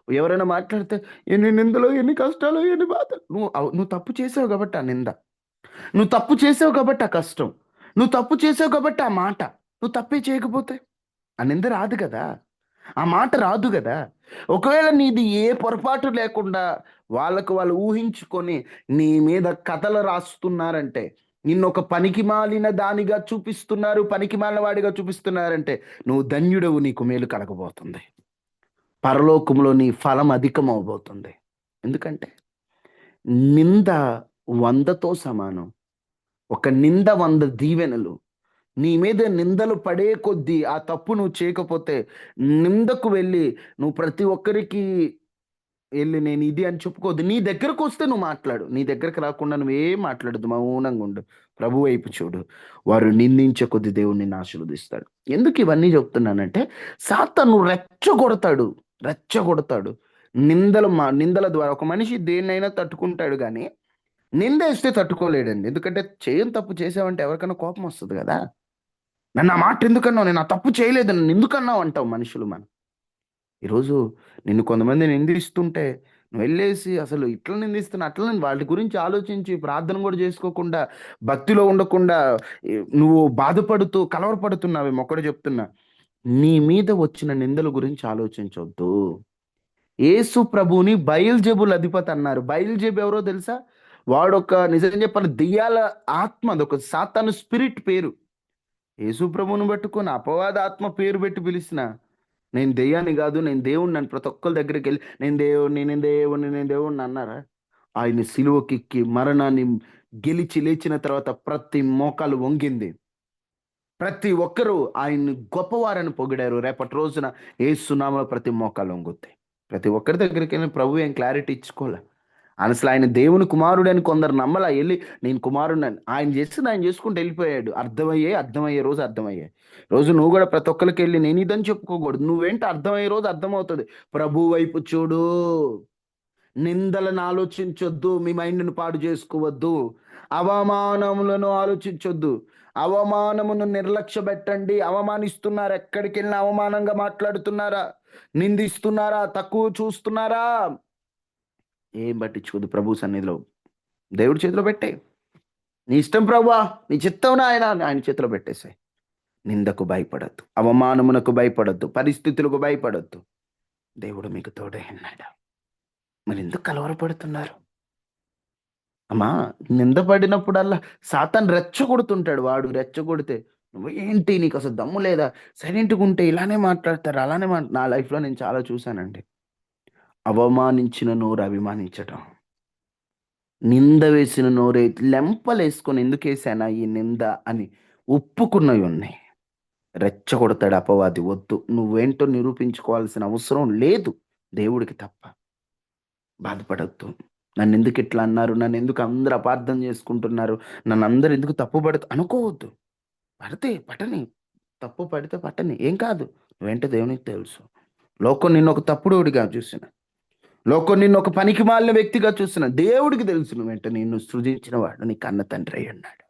ఎవరైనా మాట్లాడితే ఎన్ని నిందలు, ఎన్ని కష్టాలు, ఎన్ని బాధలు, నువ్వు తప్పు చేసావు కాబట్టి ఆ నింద, నువ్వు తప్పు చేసావు కాబట్టి ఆ కష్టం, నువ్వు తప్పు చేసావు కాబట్టి ఆ మాట. నువ్వు తప్పే చేయకపోతే ఆ నింద రాదు కదా, ఆ మాట రాదు కదా. ఒకవేళ నీది ఏ పొరపాటు లేకుండా వాళ్ళకు వాళ్ళు ఊహించుకొని నీ మీద కథలు రాస్తున్నారంటే, నిన్ను ఒక పనికి మాలిన దానిగా చూపిస్తున్నారు, పనికి మాలిన వాడిగా చూపిస్తున్నారంటే నువ్వు ధన్యుడవు, నీకు మేలు కలగబోతుంది, పరలోకంలో నీ ఫలం అధికం అవబోతుంది. ఎందుకంటే నింద 100తో సమానం. ఒక నింద 100 దీవెనలు. నీ మీద నిందలు పడే కొద్దీ ఆ తప్పు నువ్వు చేయకపోతే నిందకు వెళ్ళి నువ్వు ప్రతి ఒక్కరికి వెళ్ళి నేను ఇది అని చెప్పుకోవద్దు. నీ దగ్గరకు వస్తే నువ్వు మాట్లాడు, నీ దగ్గరకు రాకుండా నువ్వేం మాట్లాడద్దు, మౌనంగా ఉండు, ప్రభు వైపు చూడు. వారు నిందించే కొద్ది దేవుడు నిన్ను ఆశీర్వదిస్తాడు. ఎందుకు ఇవన్నీ చెప్తున్నానంటే సాతాను రెచ్చగొడతాడు, రెచ్చగొడతాడు. నిందల ద్వారా ఒక మనిషి దేన్నైనా తట్టుకుంటాడు కానీ నిందేస్తే తట్టుకోలేడండి. ఎందుకంటే చేయని తప్పు చేసావంటే ఎవరికైనా కోపం వస్తుంది కదా. నన్ను ఆ మాట ఎందుకన్నావు, నేను ఆ తప్పు చేయలేదు, నన్ను ఎందుకన్నావు అంటావు మనుషులు. మనం ఈరోజు నిన్ను కొంతమంది నిందిస్తుంటే నువ్వు వెళ్ళేసి అసలు ఇట్లా నిందిస్తున్నా అట్లా వాటి గురించి ఆలోచించి ప్రార్థన కూడా చేసుకోకుండా భక్తిలో ఉండకుండా నువ్వు బాధపడుతూ కలవరపడుతున్నావేమో. ఒక్కడే చెప్తున్నా, నీ మీద వచ్చిన నిందల గురించి ఆలోచించొద్దు. యేసు ప్రభుని బయల్జెబుల్ అధిపతి అన్నారు. బయల్జెబు ఎవరో తెలుసా? వాడొక, నిజం చెప్పాలి, దెయ్యాల ఆత్మ, అదొక సాతాను స్పిరిట్ పేరు. యేసు ప్రభుని పట్టుకొని అపవాద ఆత్మ పేరు పెట్టి పిలిచిన నేను దెయ్యాన్ని కాదు, నేను దేవుణ్ణి, నన్ను ప్రతి ఒక్కరి దగ్గరికి వెళ్ళి నేను దేవుణ్ణి, నేను దేవుణ్ణి, నేను దేవుణ్ణి అన్నారా? ఆయన సిలువకెక్కి మరణాన్ని గెలిచి లేచిన తర్వాత ప్రతి మోకాలు వంగింది. ప్రతి ఒక్కరూ ఆయన్ని గొప్పవారని పొగిడారు. రేపటి రోజున యేసునామములో ప్రతి మోకాలు వంగుతాయి. ప్రతి ఒక్కరి దగ్గరికి వెళ్ళి ప్రభు ఏం క్లారిటీ ఇచ్చుకోలే. అసలు ఆయన దేవుని కుమారుడు అని కొందరు నమ్మలా. వెళ్ళి నేను కుమారుడు అని ఆయన చేసింది ఆయన చేసుకుంటూ వెళ్ళిపోయాడు. అర్థమయ్యే రోజు అర్థమయ్యాయి రోజు నువ్వు కూడా ప్రతి ఒక్కరికి వెళ్ళి నేను ఇదని చెప్పుకోకూడదు. నువ్వేంటి అర్థమయ్యే రోజు అర్థమవుతుంది. ప్రభు వైపు చూడు, నిందలను ఆలోచించొద్దు, మీ మైండ్ను పాడు చేసుకోవద్దు, అవమానములను ఆలోచించొద్దు, అవమానమును నిర్లక్ష్య పెట్టండి. అవమానిస్తున్నారు, ఎక్కడికి వెళ్ళినా అవమానంగా మాట్లాడుతున్నారా, నిందిస్తున్నారా, తక్కువ చూస్తున్నారా, ఏం పట్టించుకోదు. ప్రభు సన్నిధిలో దేవుడి చేతిలో పెట్టే, నీ ఇష్టం ప్రభువా, నీ చిత్తం ఆయన చేతిలో పెట్టేసాయి. నిందకు భయపడద్దు, అవమానమునకు భయపడద్దు, పరిస్థితులకు భయపడద్దు. దేవుడు మీకు తోడే ఉన్నాడు. మరి ఎందుకు కలవరపడుతున్నారు? అమ్మా, నిందపడినప్పుడల్లా సాతాను రెచ్చగొడుతుంటాడు. వాడు రెచ్చగొడితే నువ్వు ఏంటి, నీకు అసలు దమ్ము లేదా, సైలెంట్గా ఉంటే ఇలానే మాట్లాడతారు, అలానే నా లైఫ్లో నేను చాలా చూశానండి. అవమానించిన నోరు అభిమానించటం, నింద వేసిన నోరే లెంపలేసుకొని ఎందుకు వేసానా ఈ నింద అని ఒప్పుకున్నవి ఉన్నాయి. రెచ్చగొడతాడు అపవాది. వద్దు, నువ్వేంటో నిరూపించుకోవాల్సిన అవసరం లేదు దేవుడికి తప్ప. బాధపడద్దు. నన్ను ఎందుకు ఇట్లా అన్నారు, నన్ను ఎందుకు అందరూ అపార్థం చేసుకుంటున్నారు, నన్ను అందరు ఎందుకు తప్పు అనుకోవద్దు. పడితే పట్టని, తప్పు పడితే పట్టని, ఏం కాదు. నువ్వేంటో దేవునికి తెలుసు. లోకం నిన్ను ఒక తప్పుడోడిగా చూసిన, లోకం నిన్ను ఒక పనికి మాలిన వ్యక్తిగా చూసిన, దేవుడికి తెలుసు నువ్వేంటో. నిన్ను సృజించిన వాడు నీ కన్న తండ్రి అయి ఉన్నాడు.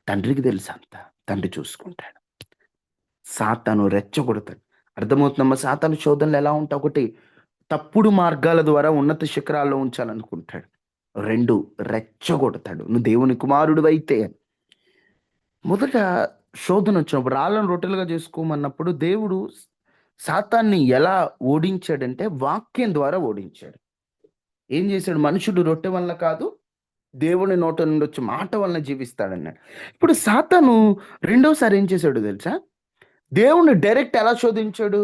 తండ్రికి తెలుసు అంతా, తండ్రి చూసుకుంటాడు. సాతాను రెచ్చగొడతాడు. అర్థమవుతుందమ్మా? సాతాను శోధనలు ఎలా ఉంటాయి? ఒకటి, తప్పుడు మార్గాల ద్వారా ఉన్నత శిఖరాల్లో ఉంచాలనుకుంటాడు. 2, రెచ్చగొడతాడు. నువ్వు దేవుని కుమారుడు అయితే. మొదట శోధన వచ్చినప్పుడు రాళ్ళను రొట్టెలుగా చేసుకోమన్నప్పుడు దేవుడు సాతాన్ని ఎలా ఓడించాడంటే వాక్యం ద్వారా ఓడించాడు. ఏం చేశాడు? మనుషుడు రొట్టె వల్ల కాదు, దేవుని నోట నుండి వచ్చే మాట వలన జీవిస్తాడన్నాడు. ఇప్పుడు సాతాను రెండోసారి ఏం చేశాడు తెలుసా? దేవుణ్ణి డైరెక్ట్ ఎలా శోధించాడు?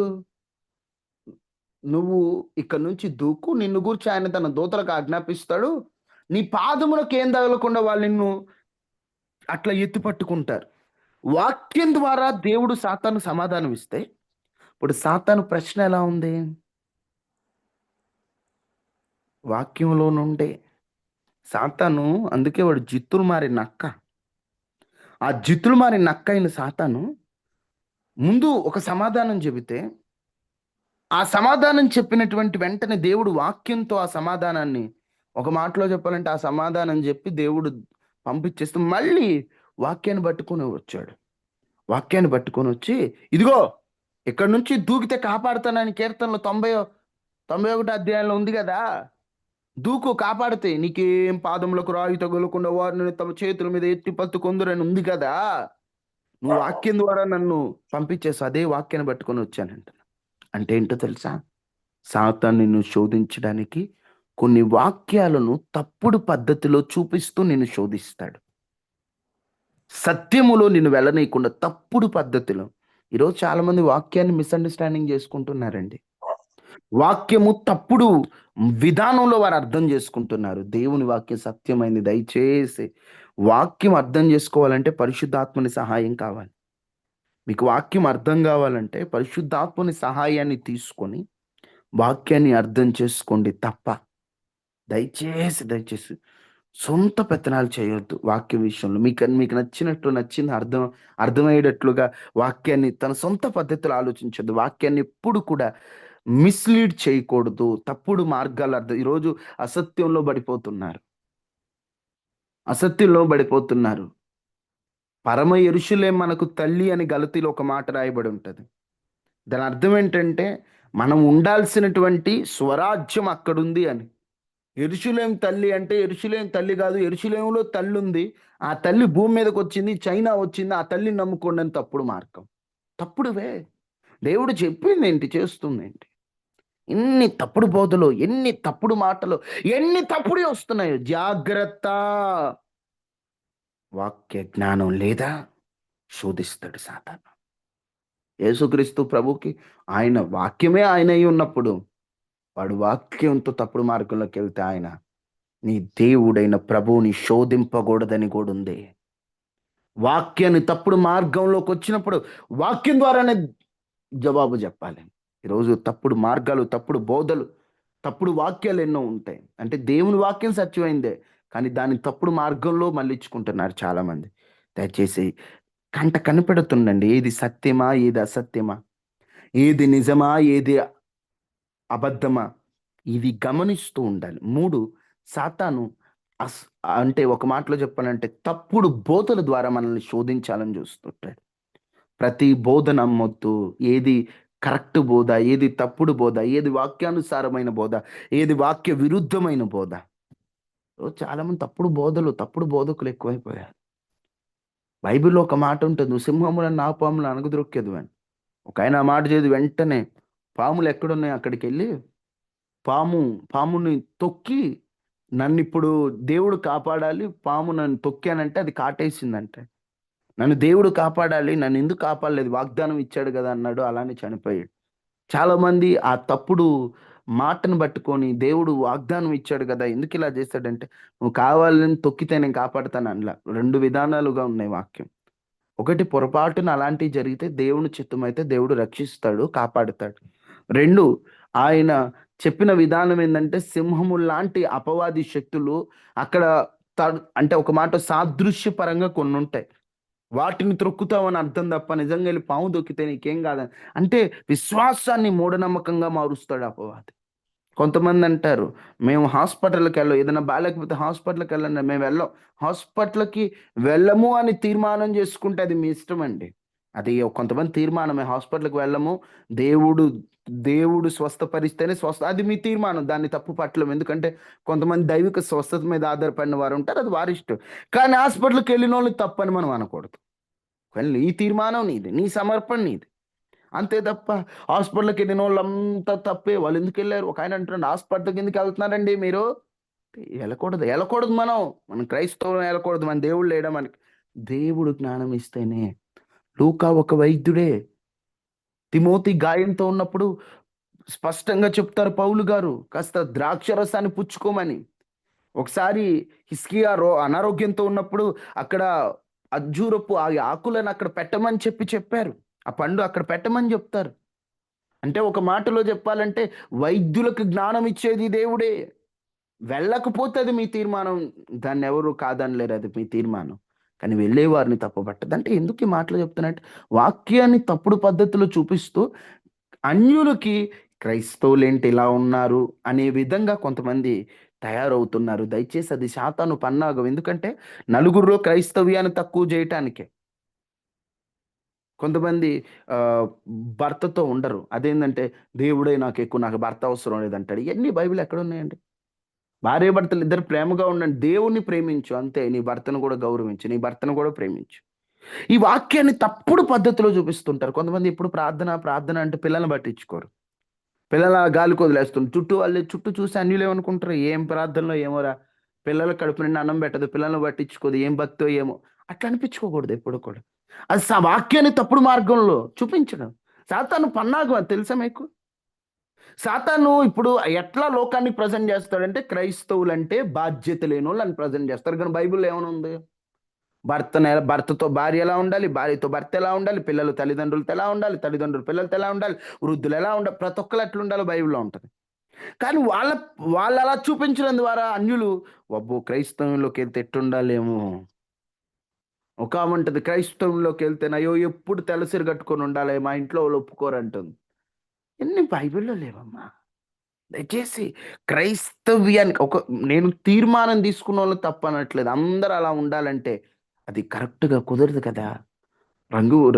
నువ్వు ఇక్కడ నుంచి దూకు, నిన్ను గూర్చి ఆయన తన దూతలకు ఆజ్ఞాపిస్తాడు, నీ పాదములకు ఏం తగలకుండా వాళ్ళు నిన్ను అట్లా ఎత్తి పట్టుకుంటారు. వాక్యం ద్వారా దేవుడు సాతాను సమాధానం ఇస్తే, ఇప్పుడు సాతాను ప్రశ్న ఎలా ఉంది? వాక్యంలో నుండే. సాతాను అందుకే వాడు జిత్తులు మారి నక్క. ఆ జిత్తులు మారి నక్క అయిన సాతాను ముందు ఒక సమాధానం చెబితే, ఆ సమాధానం చెప్పినటువంటి వెంటనే దేవుడు వాక్యంతో ఆ సమాధానాన్ని, ఒక మాటలో చెప్పాలంటే ఆ సమాధానం చెప్పి దేవుడు పంపించేస్తూ మళ్ళీ వాక్యాన్ని పట్టుకొని వచ్చాడు. వాక్యాన్ని పట్టుకొని వచ్చి, ఇదిగో ఇక్కడి నుంచి దూకితే కాపాడుతానని కీర్తనలో 91 అధ్యాయంలో ఉంది కదా, దూకు కాపాడితే నీకేం పాదములకు రాయి తగులకుండా వారిని తమ చేతుల మీద ఎత్తి పట్టుకొందురని ఉంది కదా, నువ్వు వాక్యం ద్వారా నన్ను పంపించేసి అదే వాక్యాన్ని పట్టుకొని వచ్చానంట. అంటే ఏంటో తెలుసా? సాతాను నిన్ను శోధించడానికి కొన్ని వాక్యాలను తప్పుడు పద్ధతిలో చూపిస్తూ నిన్ను శోధిస్తాడు. సత్యములో నిన్ను వెళ్ళనీయకుండా తప్పుడు పద్ధతిలో. ఈరోజు చాలా మంది వాక్యాన్ని మిస్అండర్స్టాండింగ్ చేసుకుంటున్నారండి. వాక్యము తప్పుడు విధానంలో వారు అర్థం చేసుకుంటున్నారు. దేవుని వాక్యం సత్యమైంది. దయచేసి వాక్యం అర్థం చేసుకోవాలంటే పరిశుద్ధాత్మని సహాయం కావాలి. మీకు వాక్యం అర్థం కావాలంటే పరిశుద్ధాత్మని సహాయాన్ని తీసుకొని వాక్యాన్ని అర్థం చేసుకోండి తప్ప దయచేసి సొంత పెత్తనాలు చేయొద్దు. వాక్యం విషయంలో మీకు నచ్చినట్టు అర్థమయ్యేటట్లుగా వాక్యాన్ని తన సొంత పద్ధతిలో ఆలోచించొద్దు. వాక్యాన్ని ఎప్పుడు కూడా మిస్లీడ్ చేయకూడదు. తప్పుడు మార్గాలు ఈరోజు అసత్యంలో పడిపోతున్నారు. పరమ యెరూషలేము మనకు తల్లి అని గలతీలో ఒక మాట రాయబడి ఉంటుంది. దాని అర్థం ఏంటంటే మనం ఉండాల్సినటువంటి స్వరాజ్యం అక్కడుంది అని. యెరూషలేము తల్లి అంటే యెరూషలేము తల్లి కాదు, యెరూషలేములో తల్లి ఉంది. ఆ తల్లి భూమి మీదకి వచ్చింది, చైనా వచ్చింది, ఆ తల్లిని నమ్ముకోండి అని తప్పుడు మార్గం. తప్పుడువే. దేవుడు చెప్పింది ఏంటి, చేస్తుంది ఏంటి? ఎన్ని తప్పుడు బోధలు, ఎన్ని తప్పుడు మాటలు, ఎన్ని తప్పుడు వస్తున్నాయో జాగ్రత్త. వాక్య జ్ఞానం లేదా శోధిస్తాడు సాతాను. యేసుక్రీస్తు ప్రభుకి ఆయన వాక్యమే ఆయన అయి ఉన్నప్పుడు వాడు వాక్యంతో తప్పుడు మార్గంలోకి వెళ్తే ఆయన నీ దేవుడైన ప్రభువుని శోధింపకూడదని కూడా ఉంది. వాక్యాన్ని తప్పుడు మార్గంలోకి వచ్చినప్పుడు వాక్యం ద్వారానే జవాబు చెప్పాలి. ఈరోజు తప్పుడు మార్గాలు, తప్పుడు బోధలు, తప్పుడు వాక్యాలు ఎన్నో ఉంటాయి. అంటే దేవుని వాక్యం సత్యమైందే, కానీ దాన్ని తప్పుడు మార్గంలో మళ్ళించుకుంటున్నారు చాలామంది. దయచేసి కంట కనిపెడుతుండండి, ఏది సత్యమా, ఏది అసత్యమా, ఏది నిజమా, ఏది అబద్ధమా, ఇది గమనిస్తూ ఉండాలి. 3, సాతాను అంటే ఒక మాటలో చెప్పాలంటే తప్పుడు బోధల ద్వారా మనల్ని శోధించాలని చూస్తుంటాడు. ప్రతి బోధ నమ్మొద్దు. ఏది కరెక్ట్ బోధ, ఏది తప్పుడు బోధ, ఏది వాక్యానుసారమైన బోధ, ఏది వాక్య విరుద్ధమైన బోధ. చాలామంది తప్పుడు బోధకులు ఎక్కువైపోయారు. బైబిల్లో ఒక మాట ఉంటుంది, నువ్వు సింహములను నాపాములను అణగద్రొక్కెదు అని. ఒక ఆయన ఆ మాట చేసి వెంటనే పాములు ఎక్కడున్నాయి అక్కడికి వెళ్ళి పాముని తొక్కి నన్ను ఇప్పుడు దేవుడు కాపాడాలి, పాము నన్ను తొక్కానంటే అది కాటేసిందంటే, నన్ను దేవుడు కాపాడాలి, నన్ను ఎందుకు కాపాడలేదు, వాగ్దానం ఇచ్చాడు కదా అన్నాడు, అలానే చనిపోయాడు. చాలా మంది ఆ తప్పుడు మాటను పట్టుకొని దేవుడు వాగ్దానం ఇచ్చాడు కదా ఎందుకు ఇలా చేశాడంటే, నువ్వు కావాలని తొక్కితే నేను కాపాడుతాను అనలా. రెండు విధానాలుగా ఉన్నాయి వాక్యం. ఒకటి, పొరపాటున అలాంటివి జరిగితే దేవుని చిత్తం అయితే దేవుడు రక్షిస్తాడు, కాపాడుతాడు. రెండు, ఆయన చెప్పిన విధానం ఏంటంటే, సింహము లాంటి అపవాది శక్తులు అక్కడ అంటే ఒక మాట సాదృశ్యపరంగా కొన్ని ఉంటాయి, వాటిని త్రొక్కుతావని అర్థం తప్ప నిజంగా వెళ్ళి పాము దొక్కితే నీకేం కాదని అంటే విశ్వాసాన్ని మూఢనమ్మకంగా మారుస్తాడు అపవాది. కొంతమంది అంటారు, మేము హాస్పిటల్కి వెళ్ళం, ఏదైనా బాగాలేకపోతే హాస్పిటల్కి వెళ్ళండి, మేము హాస్పిటల్కి వెళ్ళము అని తీర్మానం చేసుకుంటే అది మీ ఇష్టం అండి. అది కొంతమంది తీర్మానమే, హాస్పిటల్కి వెళ్ళము, దేవుడు దేవుడు స్వస్థపరిస్తేనే అది మీ తీర్మానం, దాన్ని తప్పు పట్టలేము. ఎందుకంటే కొంతమంది దైవిక స్వస్థత మీద ఆధారపడిన వారు ఉంటారు, అది వారి ఇష్టం. కానీ హాస్పిటల్కి వెళ్ళిన వాళ్ళు తప్పని మనం అనకూడదు. నీ తీర్మానం నీది, నీ సమర్పణ నీది, అంతే తప్ప హాస్పిటల్కి వెళ్ళిన వాళ్ళంతా తప్పే. వాళ్ళు ఎందుకు వెళ్ళారు? ఒక ఆయన అంటున్నాడు, హాస్పిటల్కి ఎందుకు వెళ్తున్నారండి మీరు? వెళ్ళకూడదు. మనం క్రైస్తవులు వెళ్ళకూడదు, మన దేవుడు లేడా మనకి? దేవుడు జ్ఞానం ఇస్తేనే. లూకా ఒక వైద్యుడే. తిమోతి గాయంతో ఉన్నప్పుడు స్పష్టంగా చెప్తారు పౌలు గారు, కాస్త ద్రాక్ష రసాన్ని పుచ్చుకోమని. ఒకసారి హిస్కియా అనారోగ్యంతో ఉన్నప్పుడు అక్కడ అజ్జూరపు ఆ ఆకులను అక్కడ పెట్టమని చెప్పారు, ఆ పండు అక్కడ పెట్టమని చెప్తారు. అంటే ఒక మాటలో చెప్పాలంటే వైద్యులకు జ్ఞానం ఇచ్చేది దేవుడే. వెళ్ళకపోతే అది మీ తీర్మానం, దాన్ని ఎవరు కాదనలేరు, అది మీ తీర్మానం. కానీ వెళ్ళేవారిని తప్పుపట్టదు. అంటే ఎందుకు ఈ మాటలు చెప్తున్నట్టు, వాక్యాన్ని తప్పుడు పద్ధతిలో చూపిస్తూ అన్యులకి క్రైస్తవులేంటి ఇలా ఉన్నారు అనే విధంగా కొంతమంది తయారవుతున్నారు. దయచేసి అది సాతాను పన్నాగం. ఎందుకంటే నలుగురిలో క్రైస్తవ్యాన్ని తక్కువ చేయటానికే. కొంతమంది భర్తతో ఉండరు, అదేంటంటే దేవుడే నాకు ఎక్కువ, నాకు భర్త అవసరం లేదంటాడు. ఇవన్నీ బైబిల్ ఎక్కడ ఉన్నాయండి? భార్య భర్తలు ఇద్దరు ప్రేమగా ఉండండి, దేవుణ్ణి ప్రేమించు అంతే, నీ భర్తను కూడా గౌరవించు, నీ భర్తను కూడా ప్రేమించు. ఈ వాక్యాన్ని తప్పుడు పద్ధతిలో చూపిస్తుంటారు కొంతమంది. ఇప్పుడు ప్రార్థన అంటే పిల్లల్ని పట్టించుకోరు, పిల్లల గాలికి వదిలేస్తుంది. చుట్టూ చూసి అన్యులు ఏమనుకుంటారు, ఏం ప్రార్థనలో ఏమోరా, పిల్లల కడుపు నిండా అన్నం పెట్టదు, పిల్లల్ని పట్టించుకోదు, ఏం భక్తో ఏమో, అట్లా అనిపించుకోకూడదు ఎప్పుడు కూడా. అది వాక్యాన్ని తప్పుడు మార్గంలో చూపించడం సాతాను పన్నాగం, అది తెలుసా మీకు? సాతాను ఇప్పుడు ఎట్లా లోకాన్ని ప్రజెంట్ చేస్తాడంటే, క్రైస్తవులంటే బాధ్యత లేని వాళ్ళు అని ప్రజెంట్ చేస్తారు. కానీ బైబిల్లో ఏమైనా భర్తతో భార్య ఎలా ఉండాలి, భార్యతో భర్త ఎలా ఉండాలి, పిల్లలు తల్లిదండ్రులతో ఎలా ఉండాలి, తల్లిదండ్రులు పిల్లలతో ఎలా ఉండాలి, వృద్ధులు ఎలా ఉండాలి, ప్రతి ఒక్కరు ఎట్లా ఉండాలో బైబిల్లో ఉంటుంది. కానీ వాళ్ళు అలా చూపించడం ద్వారా అన్యులు, అబ్బో క్రైస్తవంలోకి వెళ్తే ఎట్టుండాలేమో, ఒక ఆమె ఉంటుంది, క్రైస్తవంలోకి వెళ్తే అయ్యో ఎప్పుడు తెల్లసిరి కట్టుకొని ఉండాలి, మా ఇంట్లో వాళ్ళు ఒప్పుకోరంటుంది. ఎన్ని బైబిల్లో లేవమ్మా. దయచేసి క్రైస్తవ్యానికి నేను తీర్మానం తీసుకున్న వాళ్ళు తప్పనట్లేదు, అందరూ అలా ఉండాలంటే అది కరెక్ట్గా కుదరదు కదా.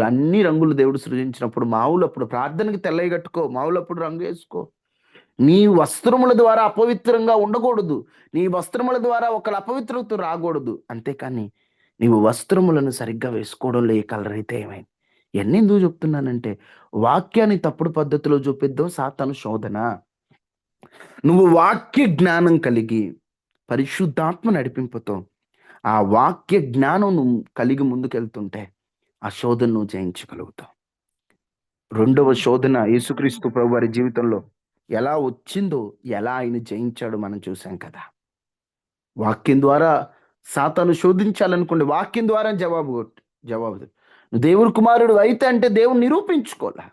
అన్ని రంగులు దేవుడు సృజించినప్పుడు మావులప్పుడు ప్రార్థనకి తెల్లయి కట్టుకో, మావులప్పుడు రంగు వేసుకో. నీ వస్త్రముల ద్వారా అపవిత్రంగా ఉండకూడదు, నీ వస్త్రముల ద్వారా ఒకళ్ళ అపవిత్రత రాకూడదు. అంతేకాని నీవు వస్త్రములను సరిగ్గా వేసుకోవడంలో ఏ కలర్ అయితే ఏమైంది. ఇవన్నీ ఎందుకు చెప్తున్నానంటే, వాక్యాన్ని తప్పుడు పద్ధతిలో చూపిద్దాం సాతాను శోధన. నువ్వు వాక్య జ్ఞానం కలిగి పరిశుద్ధాత్మ నడిపింపుతో ఆ వాక్య జ్ఞానం నువ్వు కలిగి ముందుకెళ్తుంటే ఆ శోధన నువ్వు జయించగలుగుతావు. రెండవ శోధన యేసుక్రీస్తు ప్రభు వారి జీవితంలో ఎలా వచ్చిందో, ఎలా ఆయన జయించాడో మనం చూసాం కదా. వాక్యం ద్వారా సాతాను శోధించాలనుకోండి, వాక్యం ద్వారా జవాబు నువ్వు దేవుని కుమారుడు అయితే అంటే దేవుని నిరూపించుకోలే.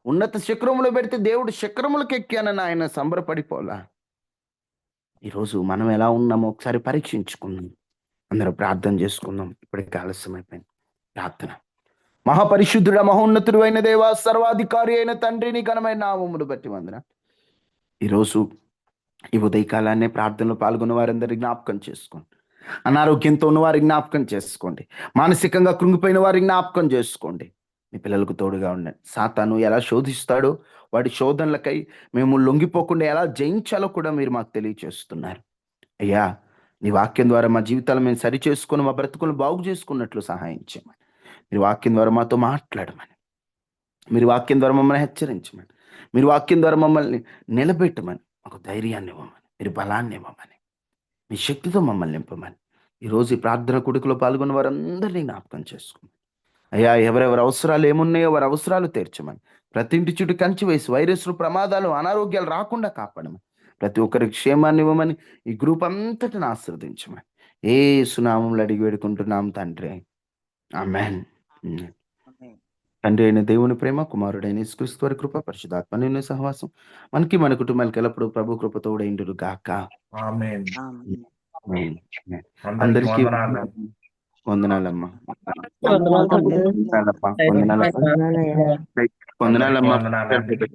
ఉన్నత శిఖరములో పెడితే దేవుడు శిఖరములకు ఎక్కానని ఆయన సంబరపడిపోలా. ఈరోజు మనం ఎలా ఉన్నామో ఒకసారి పరీక్షించుకుందాం. అందరూ ప్రార్థన చేసుకుందాం. ఇప్పటికే ఆలస్యం అయిపోయింది. ప్రార్థన. మహాపరిశుద్ధుడ, మహోన్నతుడు అయిన దేవ, సర్వాధికారి అయిన తండ్రిని ఘనమైన నామమును బట్టి వందన. ఈరోజు ఈ ఉదయకాలాన్ని ప్రార్థనలో పాల్గొన్న వారందరి జ్ఞాపకం చేసుకోండి. అనారోగ్యంతో ఉన్న వారి జ్ఞాపకం చేసుకోండి. మానసికంగా కృంగిపోయిన వారి జ్ఞాపకం చేసుకోండి. మీ పిల్లలకు తోడుగా ఉండండి. సాతాను ఎలా శోధిస్తాడో వాడి శోధనలకై మేము లొంగిపోకుండా ఎలా జయించాలో కూడా మీరు మాకు తెలియచేస్తున్నారు. అయ్యా, నీ వాక్యం ద్వారా మా జీవితాలు మేము సరి చేసుకుని మా బ్రతుకులను బాగు చేసుకున్నట్లు సహాయం చేయమని, నీ వాక్యం ద్వారా మాతో మాట్లాడమని మీరు వాక్యం ద్వారా మమ్మల్ని హెచ్చరించమని, మీరు వాక్యం ద్వారా మమ్మల్ని నిలబెట్టమని, మాకు ధైర్యాన్ని ఇవ్వమని, మీరు బలాన్ని ఇవ్వమని, మీ శక్తితో మమ్మల్ని నింపమని, ఈరోజు ఈ ప్రార్థన కూడికలో పాల్గొన్న వారందరినీ జ్ఞాపకం చేసుకోమని, అయ్యా ఎవరెవరి అవసరాలు ఏమున్నాయో వారి అవసరాలు తీర్చమని, ప్రతి ఇంటి చుట్టూ కంచి వేసి వైరస్లు, ప్రమాదాలు, అనారోగ్యాలు రాకుండా కాపాడమని, ప్రతి ఒక్కరికి క్షేమాన్ని ఇవ్వమని, ఈ గ్రూప్ అంతటిని ఆశీర్వదించమని యేసు నామములో అడిగి వేడుకుంటున్నాం తండ్రి. ఆమేన్. తండ్రి అయిన దేవుని ప్రేమ, కుమారుడైన యేసుక్రీస్తు వారి కృప, పరిశుద్ధాత్మ అన్యోన్య సహవాసం మనకి మన కుటుంబాలకి ఎల్లప్పుడూ ప్రభు కృపతో ఉండును గాక. ఆమేన్. ఆమేన్. ఆమేన్. అందరికీ అందరికీ వందనాలు. వందనాలమ్మా. వందనాలు తండ్రి. వందనాలమ్మా. వందనాలమ్మా. అందరికీ వందనాలమ్మా. వందనాలు.